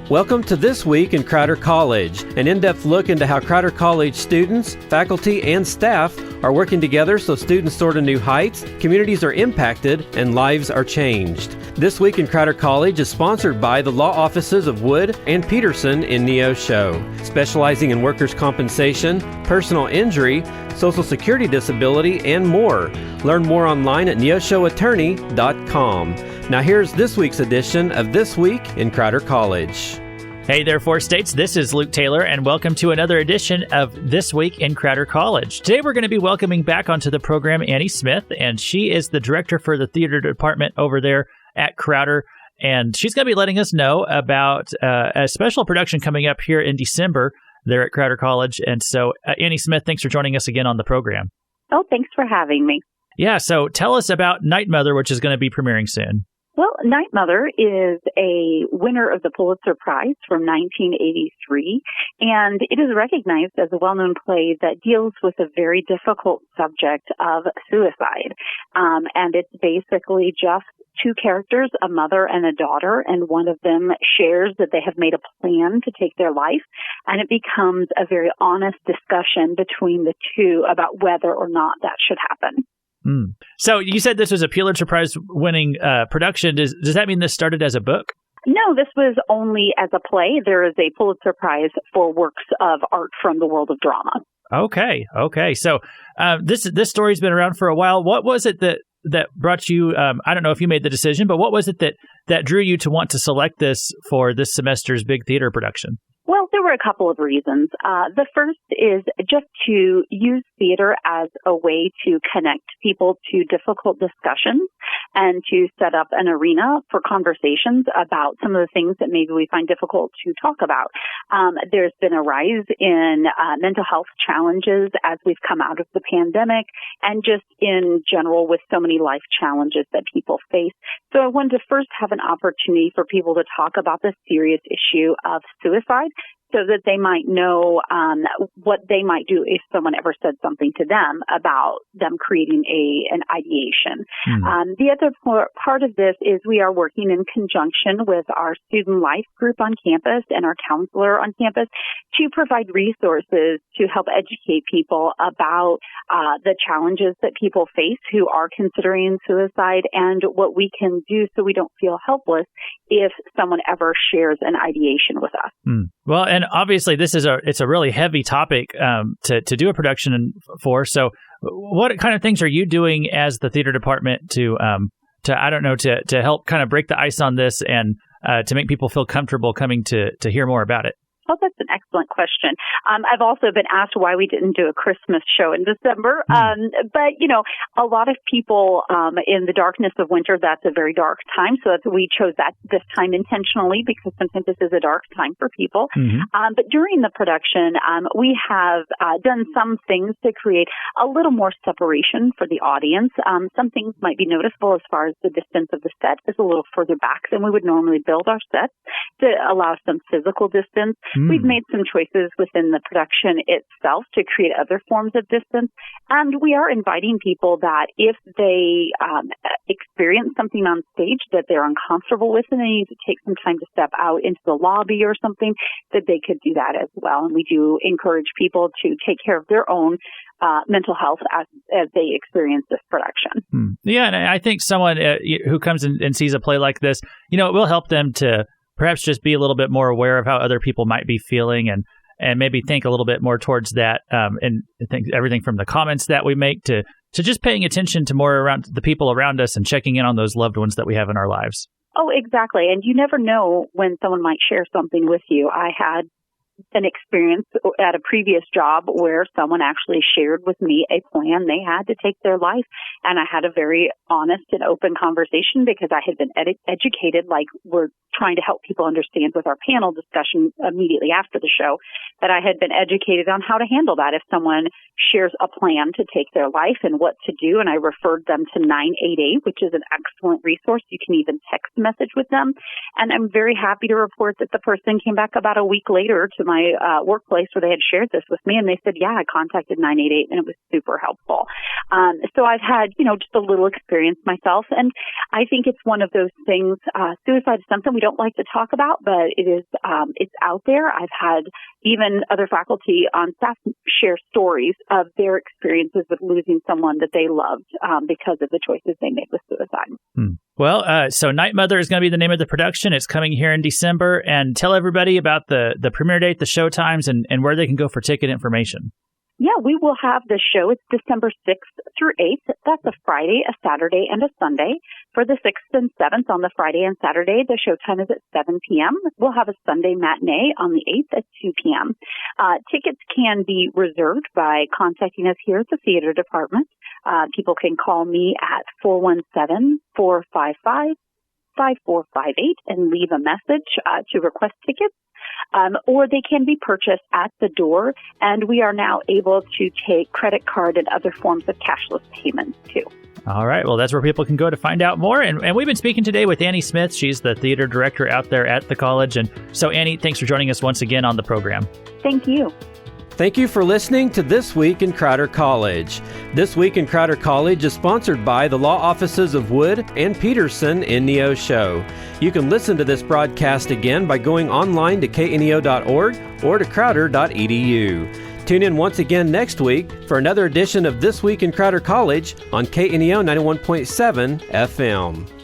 Welcome to This Week in Crowder College, an in-depth look into how Crowder College students, faculty, and staff are working together so students soar to new heights, communities are impacted, and lives are changed. This Week in Crowder College is sponsored by the law offices of Wood and Peterson in Neosho, specializing in workers' compensation, personal injury, Social Security disability, and more. Learn more online at neoshoattorney.com. Now here's this week's edition of This Week in Crowder College. Hey there, Four States. This is Luke Taylor, and welcome to another edition of This Week in Crowder College. Today we're going to be welcoming back onto the program Annie Smith, and she is the director for the theater department over there at Crowder. And she's going to be letting us know about a special production coming up here in December there at Crowder College. And so, Annie Smith, thanks for joining us again on the program. Oh, thanks for having me. Yeah, so tell us about Night Mother, which is going to be premiering soon. Well, Night Mother is a winner of the Pulitzer Prize from 1983, and it is recognized as a well-known play that deals with a very difficult subject of suicide. And it's basically just two characters, a mother and a daughter, and one of them shares that they have made a plan to take their life, and it becomes a very honest discussion between the two about whether or not that should happen. So you said this was a Pulitzer Prize winning production. Does that mean this started as a book? No, this was only as a play. There is a Pulitzer Prize for works of art from the world of drama. Okay. So this story's been around for a while. What was it that brought you, I don't know if you made the decision, but what was it that drew you to want to select this for this semester's big theater production? Well, there were a couple of reasons. The first is just to use theater as a way to connect people to difficult discussions and to set up an arena for conversations about some of the things that maybe we find difficult to talk about. There's been a rise in mental health challenges as we've come out of the pandemic, and just in general with so many life challenges that people face. So I wanted to first have an opportunity for people to talk about the serious issue of suicide, so that they might know what they might do if someone ever said something to them about them creating an ideation. The other part of this is we are working in conjunction with our student life group on campus and our counselor on campus to provide resources to help educate people about the challenges that people face who are considering suicide and what we can do so we don't feel helpless if someone ever shares an ideation with us. Well, and obviously this is it's a really heavy topic to do a production for. So what kind of things are you doing as the theater department to help kind of break the ice on this and to make people feel comfortable coming to hear more about it? Oh, that's an excellent question. I've also been asked why we didn't do a Christmas show in December. But, you know, a lot of people in the darkness of winter, that's a very dark time. So we chose this time intentionally because sometimes this is a dark time for people. But during the production, we have done some things to create a little more separation for the audience. Some things might be noticeable as far as the distance of the set is a little further back than we would normally build our sets to allow some physical distance. We've made some choices within the production itself to create other forms of distance. And we are inviting people that if they experience something on stage that they're uncomfortable with and they need to take some time to step out into the lobby or something, that they could do that as well. And we do encourage people to take care of their own mental health as they experience this production. Yeah, and I think someone who comes and sees a play like this, you know, it will help them to perhaps just be a little bit more aware of how other people might be feeling and maybe think a little bit more towards that. And I think everything from the comments that we make to just paying attention to more around the people around us and checking in on those loved ones that we have in our lives. Oh, exactly. And you never know when someone might share something with you. I had an experience at a previous job where someone actually shared with me a plan they had to take their life. And I had a very honest and open conversation because I had been educated, like we're trying to help people understand with our panel discussion immediately after the show. that I had been educated on how to handle that if someone shares a plan to take their life and what to do. And I referred them to 988, which is an excellent resource. You can even text message with them. And I'm very happy to report that the person came back about a week later to my workplace where they had shared this with me. And they said, yeah, I contacted 988 and it was super helpful. So I've had, just a little experience myself. And I think it's one of those things, suicide is something we don't like to talk about, but it is, it's out there. I've had even other faculty on staff share stories of their experiences with losing someone that they loved because of the choices they made with suicide. Well, so Night Mother is going to be the name of the production. It's coming here in December. And tell everybody about the premiere date, the show times, and where they can go for ticket information. Yeah, we will have the show. It's December 6th through 8th. That's a Friday, a Saturday, and a Sunday. For the 6th and 7th on the Friday and Saturday, the show time is at 7 p.m. We'll have a Sunday matinee on the 8th at 2 p.m. Tickets can be reserved by contacting us here at the Theater Department. People can call me at 417-455-5458 and leave a message to request tickets. Or they can be purchased at the door, and we are now able to take credit card and other forms of cashless payments too. All right. Well, that's where people can go to find out more. And we've been speaking today with Annie Smith. She's the theater director out there at the college. And so, Annie, thanks for joining us once again on the program. Thank you. Thank you for listening to This Week in Crowder College. This Week in Crowder College is sponsored by the law offices of Wood and Peterson in Neosho. You can listen to this broadcast again by going online to kneo.org or to crowder.edu. Tune in once again next week for another edition of This Week in Crowder College on KNEO 91.7 FM.